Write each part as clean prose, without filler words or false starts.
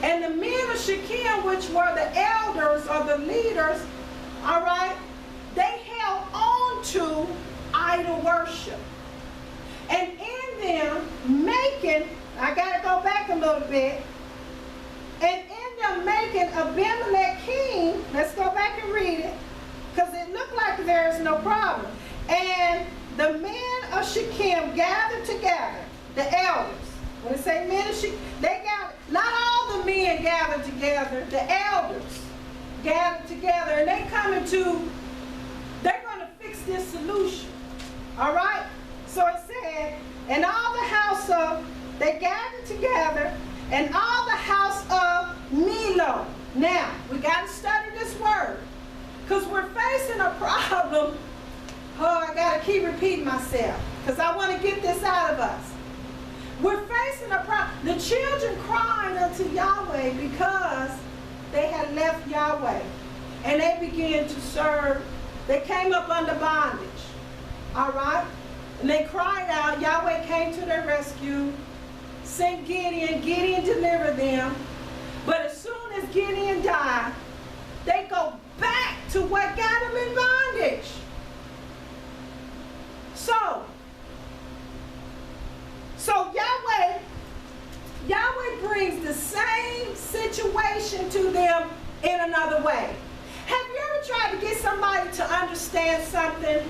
And the men of Shechem, which were the elders or the leaders, all right, they held on to idol worship. And in them making, I got to go back a little bit, and in them making Abimelech king, let's go back and read it, because it looked like there's no problem. And the men of Shechem gathered together, the elders. When it say men of Shechem, they gathered, not all the men gathered together, the elders gathered together, and they coming to, they're going to fix this solution. All right? So it said, and all the house of, they gathered together, and all the house of Milo. Now, we got to study this word, because we're facing a problem. Oh, I got to keep repeating myself, because I want to get this out of us. We're facing a problem. The children crying unto Yahweh because they had left Yahweh, and they began to serve. They came up under bondage. All right? And they cried out. Yahweh came to their rescue, sent Gideon. Gideon delivered them. But as soon as Gideon died, they go back to what got them in bondage. So Yahweh brings the same situation to them in another way. Have you ever tried to get somebody to understand something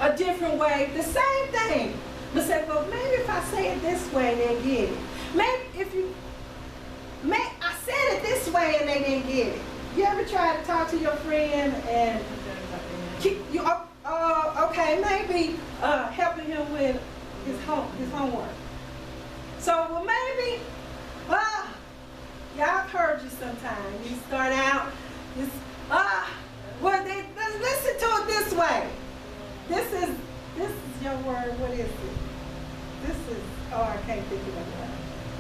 a different way? The same thing. But say, well, maybe if I say it this way, they'll get it. Maybe I said it this way and they didn't get it. You ever try to talk to your friend and keep you okay, maybe helping him with his homework. So, well, maybe, y'all heard you sometime. You start out, well, listen to it this way. This is your word. What is it? I can't think of it.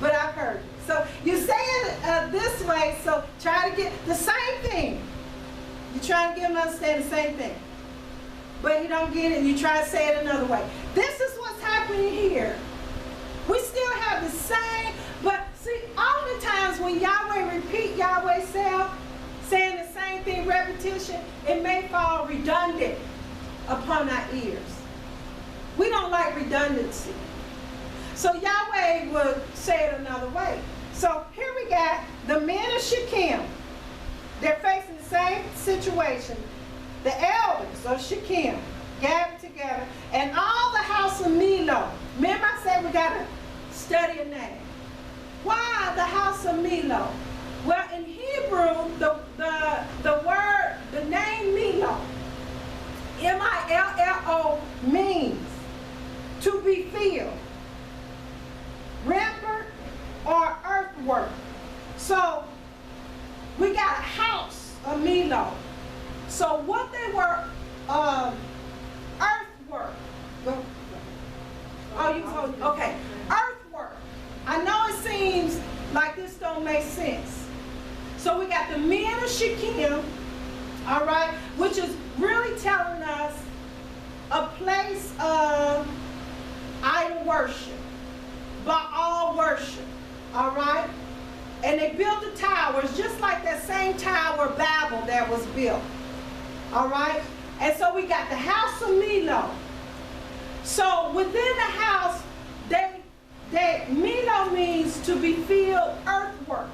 But I've heard it. So you say it this way, so try to get the same thing. You try to get him to understand the same thing. But you don't get it, and you try to say it another way. This is what's happening here. We still have the same, but see, all the times when Yahweh repeat Yahweh's self, saying the same thing, repetition, it may fall redundant upon our ears. We don't like redundancy. So Yahweh would say it another way. So here we got the men of Shechem. They're facing the same situation. The elders of Shechem gathered together, and all the house of Milo. Remember I said we got to study a name. Why the house of Milo? Well, in Hebrew, the name Milo, M-I-L-L-O, means to be filled, rampart, or earthwork. So we got a house of Milo. So what they were, earthwork. Oh, you told me. Okay, earthwork. I know it seems like this don't make sense. So we got the men of Shechem, all right, which is really telling us a place of idol worship, Baal worship, all right? And they built the towers just like that same tower Babel that was built, all right? And so we got the house of Milo. So within the house, Milo means to be filled earthwork.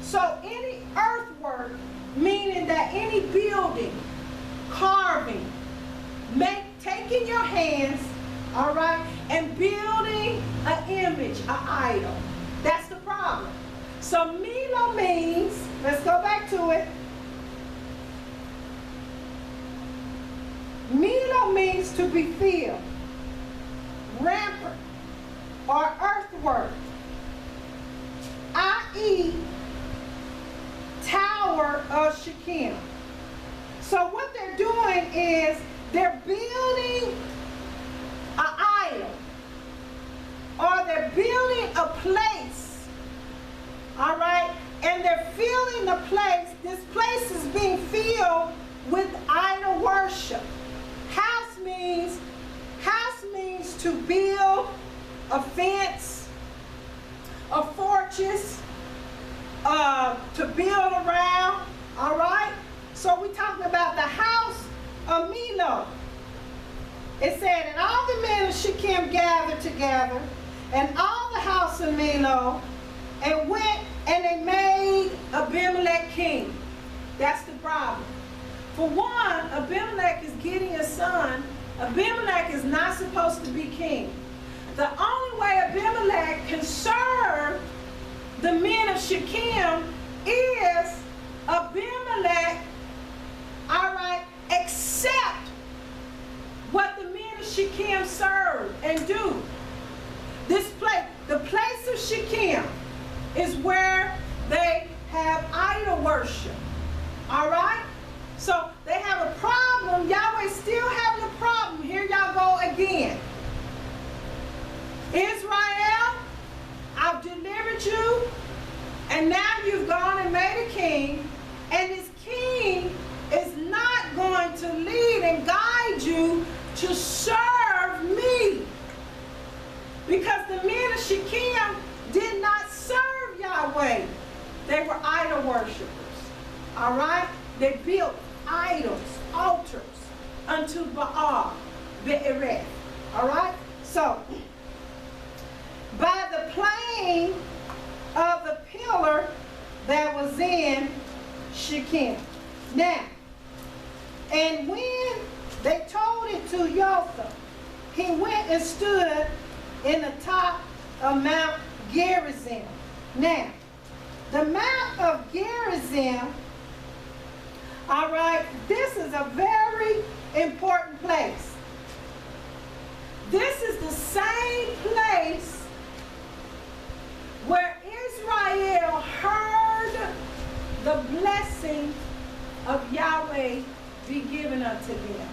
So any earthwork, meaning that any building, carving, taking your hands, all right, and building an image, an idol. That's the problem. So Milo means, let's go back to it. Milo means to be filled, rampart, or earthwork, i.e. Tower of Shechem. So what they're doing is they're building an idol, or they're building a place, all right, and they're filling the place. This place is being filled with idol worship. House means to build a fence, a fortress, to build around. All right? So we're talking about the house of Milo. It said, and all the men of Shechem gathered together, and all the house of Milo, and went and they made Abimelech king. That's the problem. For one, Abimelech is Gideon's son. Abimelech is not supposed to be king. The only way Abimelech can serve the men of Shechem is Abimelech, all right, accept what the men of Shechem serve and do. This place, the place of Shechem, is where they have idol worship. All right? So they have a problem. Yahweh still having a problem. Here y'all go again. Israel, I've delivered you, and now you've gone and made a king, and this king is not going to lead and guide you to serve me. Because the men of Shechem did not serve Yahweh. They were idol worshipers. All right? They built idols, altars unto Baal, Be'ereth. All right? So, by the plain of the pillar that was in Shechem. Now, and when they told it to Jotham, he went and stood in the top of Mount Gerizim. Now, the Mount of Gerizim, all right, this is a very important place. This is the same place where Israel heard the blessing of Yahweh be given unto them.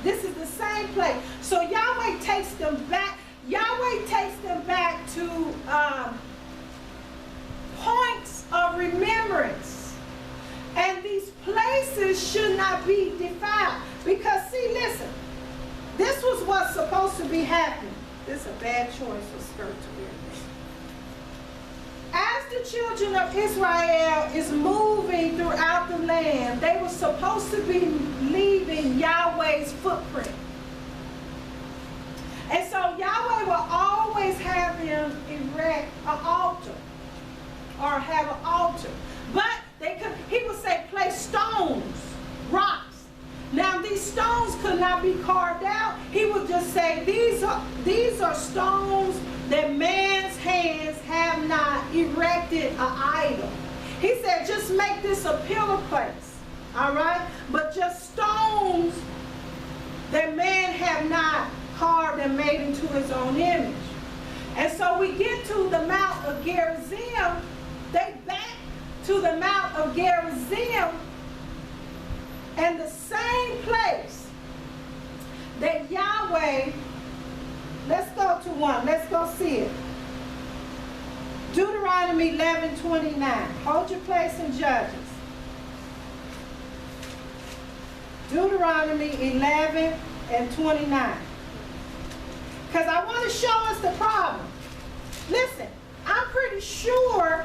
This is the same place. So Yahweh takes them back. Yahweh takes them back to points of remembrance. And these places should not be defiled. Because, see, listen, this was what's supposed to be happening. This is a bad choice for skirt to wear this. As the children of Israel is moving throughout the land, they were supposed to be leaving Yahweh's footprint. And so Yahweh will always have them erect an altar or have an altar. But he would say place stones, rocks. Now these stones could not be carved out. He would just say these are stones that man's hands have not erected an idol. He said just make this a pillar place. All right? But just stones that man have not carved and made into his own image. And so we get to the Mount of Gerizim. They back to the Mount of Gerizim, and the same place that Yahweh, let's go to one, let's go see it. Deuteronomy 11:29. Hold your place in Judges. Deuteronomy 11:29. Because I want to show us the problem. Listen, I'm pretty sure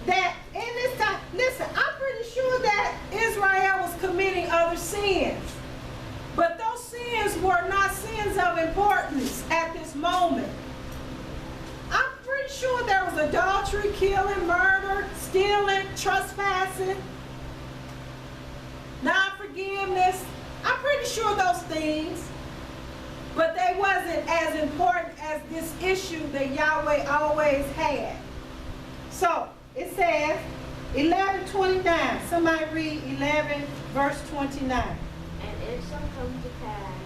that in this time, listen, I'm pretty sure that Israel was committing other sins. But those sins were not sins of importance at this moment. I'm pretty sure there was adultery, killing, murder, stealing, trespassing, non-forgiveness. I'm pretty sure those things. But they wasn't as important as this issue that Yahweh always had. So, it says, 11:29. Somebody read 11, verse 29. And it shall come to pass,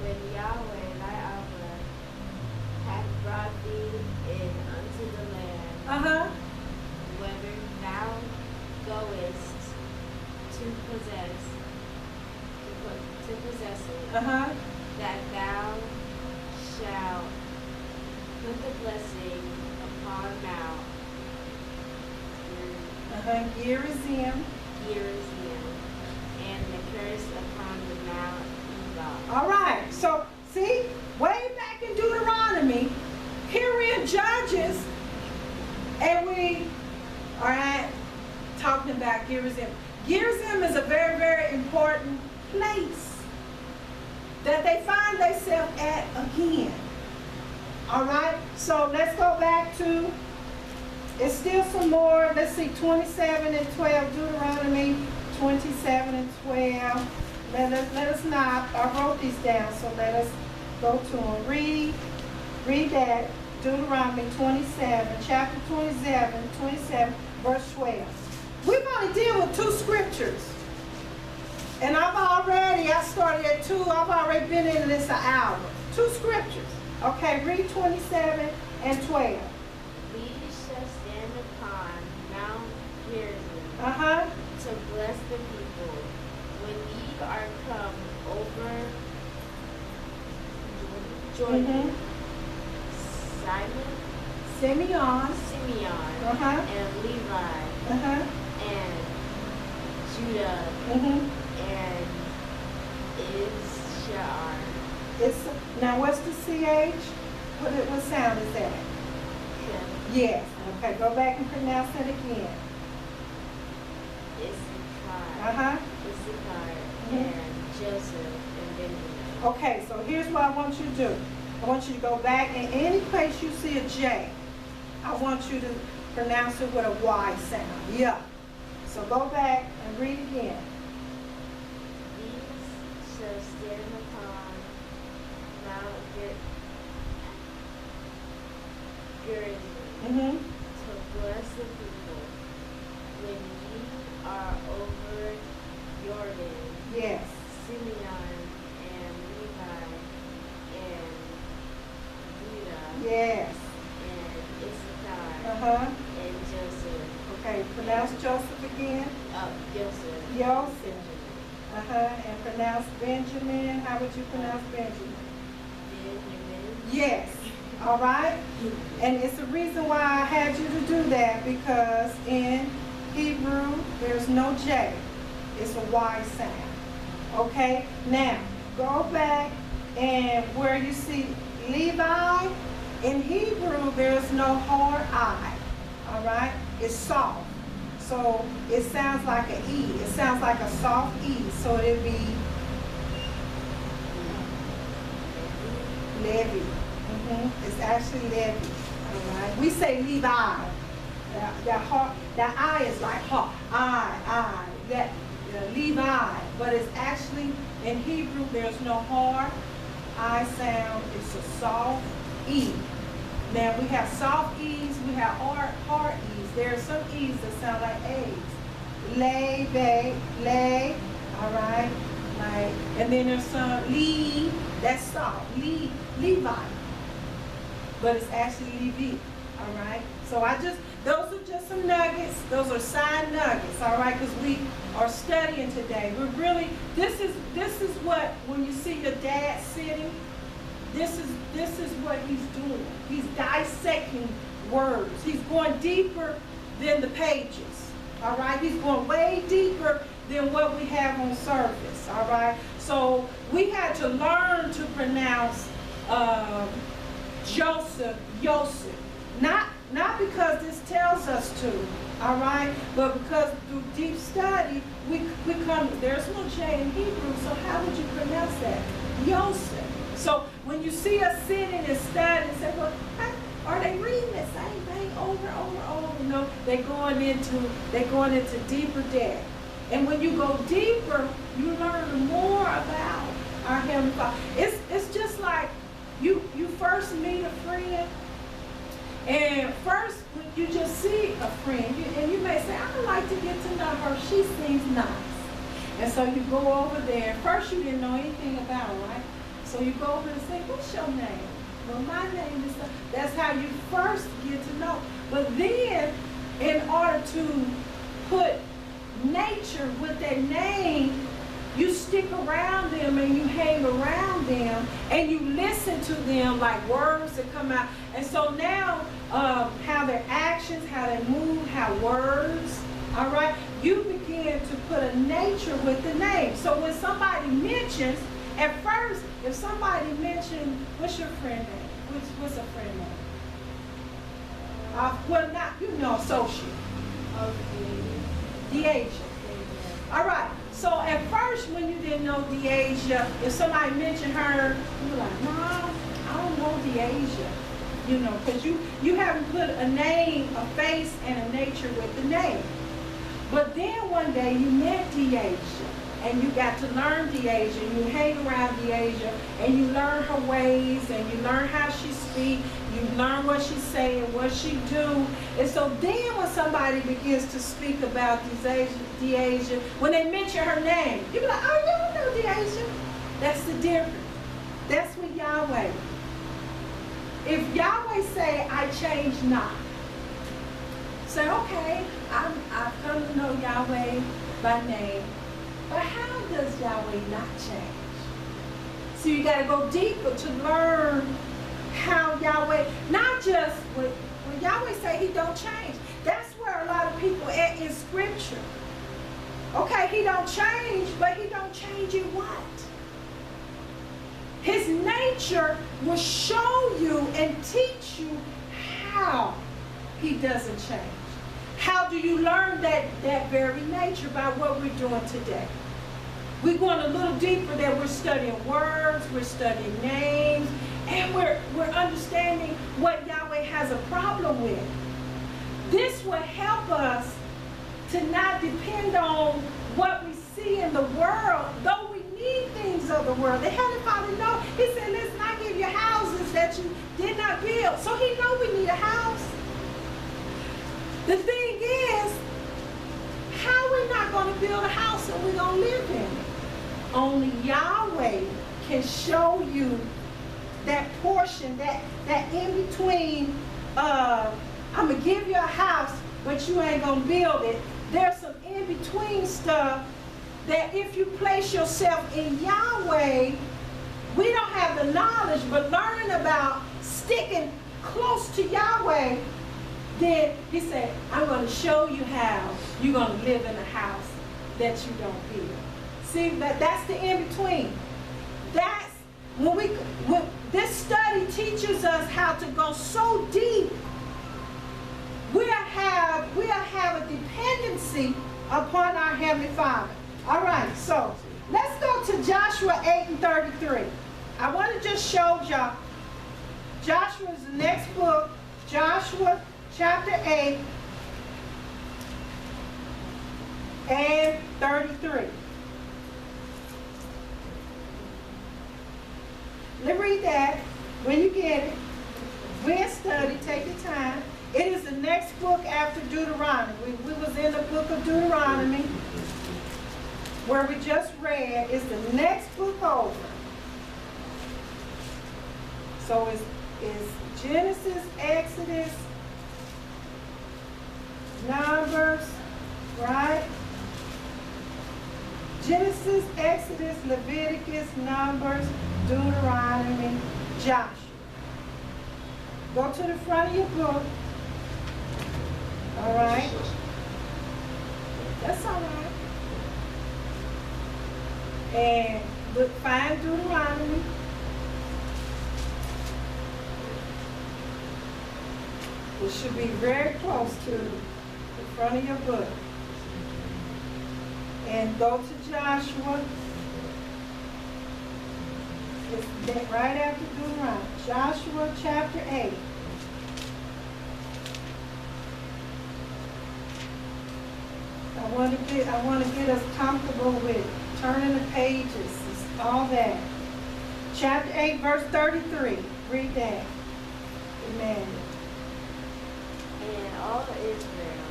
when Yahweh thy Abba hath brought thee in unto the land, whether thou goest to possess it, that thou shalt put the blessing upon Mount Gerizim, and the curse upon the Mount Ebal. All right, so see, way back in Deuteronomy, here in Judges, And we are talking about Gerizim. Gerizim is a very, very important place that they find themselves at again. All right, so let's go back to, it's still some more. Let's see, 27 and 12, Deuteronomy 27 and 12. Let us not, I wrote these down, so let us go to them. Read that, Deuteronomy 27, chapter 27, verse 12. We've only dealt with 2 scriptures. And I started at 2, I've already been in this an hour. 2 scriptures. Okay, read 27 and 12. These shall stand upon Mount Gerizim to bless the people. When ye are come over Jordan, Simeon, and Levi, and Judah, and Issachar. Now what's the CH? What sound is that? Yes. Okay, go back and pronounce that again. Issachar, and Joseph, and Benjamin. Okay, so here's what I want you to do. I want you to go back, and any place you see a J, I want you to pronounce it with a Y sound. Yeah. So go back and read again. These shall stand upon Mount Gerizim to bless the people. When ye are over Jordan, Yes. Simeon and Levi and Judah, Yes. and Uh-huh. Issachar, and Joseph. Okay, pronounce Joseph again. Joseph. Joseph. And pronounce Benjamin. How would you pronounce Benjamin? Benjamin. Yes. All right? And it's the reason why I had you to do that, because in Hebrew, there's no J. It's a Y sound. Okay? Now, go back and where you see Levi, in Hebrew, there's no hard I. All right? It's soft. So it sounds like an E. It sounds like a soft E. So it'd be Levi. It's actually Levi. All right? We say Levi. That I is like ha, I. That Levi. But it's actually, in Hebrew, there's no hard I sound. It's a soft E. Now we have soft E's, we have hard E's. There are some E's that sound like A's. Lay, all right? Like, and then there's some Lee, that's soft, Levi. But it's actually Levi, all right? So those are just some nuggets. Those are side nuggets, all right? Because we are studying today. We're really, this is what, when you see your dad sitting, this is what he's doing. He's dissecting words. He's going deeper than the pages. All right? He's going way deeper than what we have on surface. All right? So we had to learn to pronounce Joseph. Not because this tells us to, all right? But because through deep study, we come, there's no J in Hebrew, so how would you pronounce that? Joseph. So when you see us sitting and studying and say, well, are they reading the same thing over? No, they're going into deeper depth. And when you go deeper, you learn more about our Heavenly Father. It's just like you first meet a friend, and first when you just see a friend, and you may say, I would like to get to know her. She seems nice. And so you go over there. First you didn't know anything about her, right? So you go over and say, what's your name? Well, my name is, that's how you first get to know. But then, in order to put nature with their name, you stick around them and you hang around them and you listen to them like words that come out. And so now, how their actions, how they move, how words, all right, you begin to put a nature with the name. So when somebody mentions, at first, if somebody mentioned, what's your friend name? What's a friend name? Well, not, associate. Deasia. All right. So at first, when you didn't know Deasia, if somebody mentioned her, you were like, no, I don't know Deasia. Because you haven't put a name, a face, and a nature with the name. But then one day you met Deasia, and you got to learn Deasia, and you hang around Deasia, and you learn her ways, and you learn how she speaks, you learn what she say and what she do. And so then when somebody begins to speak about Deasia, when they mention her name, you be like, oh, you don't know Deasia. That's the difference. That's with Yahweh. If Yahweh say, I change not, say, okay, I've come to know Yahweh by name, but how does Yahweh not change? So you got to go deeper to learn how Yahweh, not just when Yahweh say he don't change. That's where a lot of people at in scripture. Okay, he don't change, but he don't change in what? His nature will show you and teach you how he doesn't change. How do you learn that very nature? By what we're doing today. We're going a little deeper, that we're studying words, we're studying names, and we're understanding what Yahweh has a problem with. This will help us to not depend on what we see in the world, though we need things of the world. The Heavenly Father knows. He said, listen, I give you houses that you did not build. So he knows we need a house. The thing is, how are we not going to build a house and we're going to live in it? Only Yahweh can show you that portion, that in between, I'm going to give you a house, but you ain't going to build it. There's some in between stuff that if you place yourself in Yahweh, we don't have the knowledge, but learning about sticking close to Yahweh, then he said, I'm going to show you how you're going to live in a house that you don't build. See, that's the in-between. That's when this study teaches us how to go so deep. We'll have a dependency upon our Heavenly Father. All right, so let's go to Joshua 8:33. I want to just show y'all. Joshua is the next book. Joshua chapter 8 and 33. Let's read that when you get it. We'll study, take your time. It is the next book after Deuteronomy. We was in the book of Deuteronomy, where we just read. It's the next book over. So it's Genesis, Exodus, Numbers, right? Genesis, Exodus, Leviticus, Numbers, Deuteronomy, Joshua. Go to the front of your book. All right? That's all right. And find Deuteronomy. It should be very close to the front of your book. And go to Joshua. It's right after Deuteronomy. Joshua chapter 8. I want to get us comfortable with turning the pages, all that. Chapter 8, verse 33. Read that. Amen. And all Israel,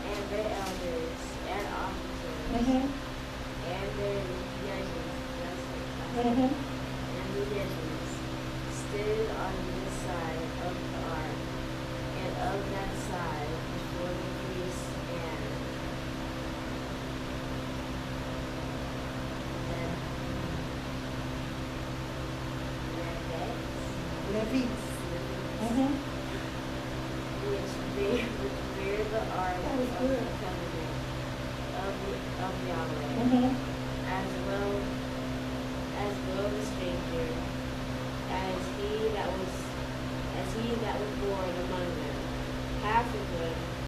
and their elders, and officers, and their judges, and the judges, stood on this side of the ark, and of that side before the priests and Levites. Which they bear the ark of the covenant of Yahweh, as well the stranger, as he that was born among them. unto them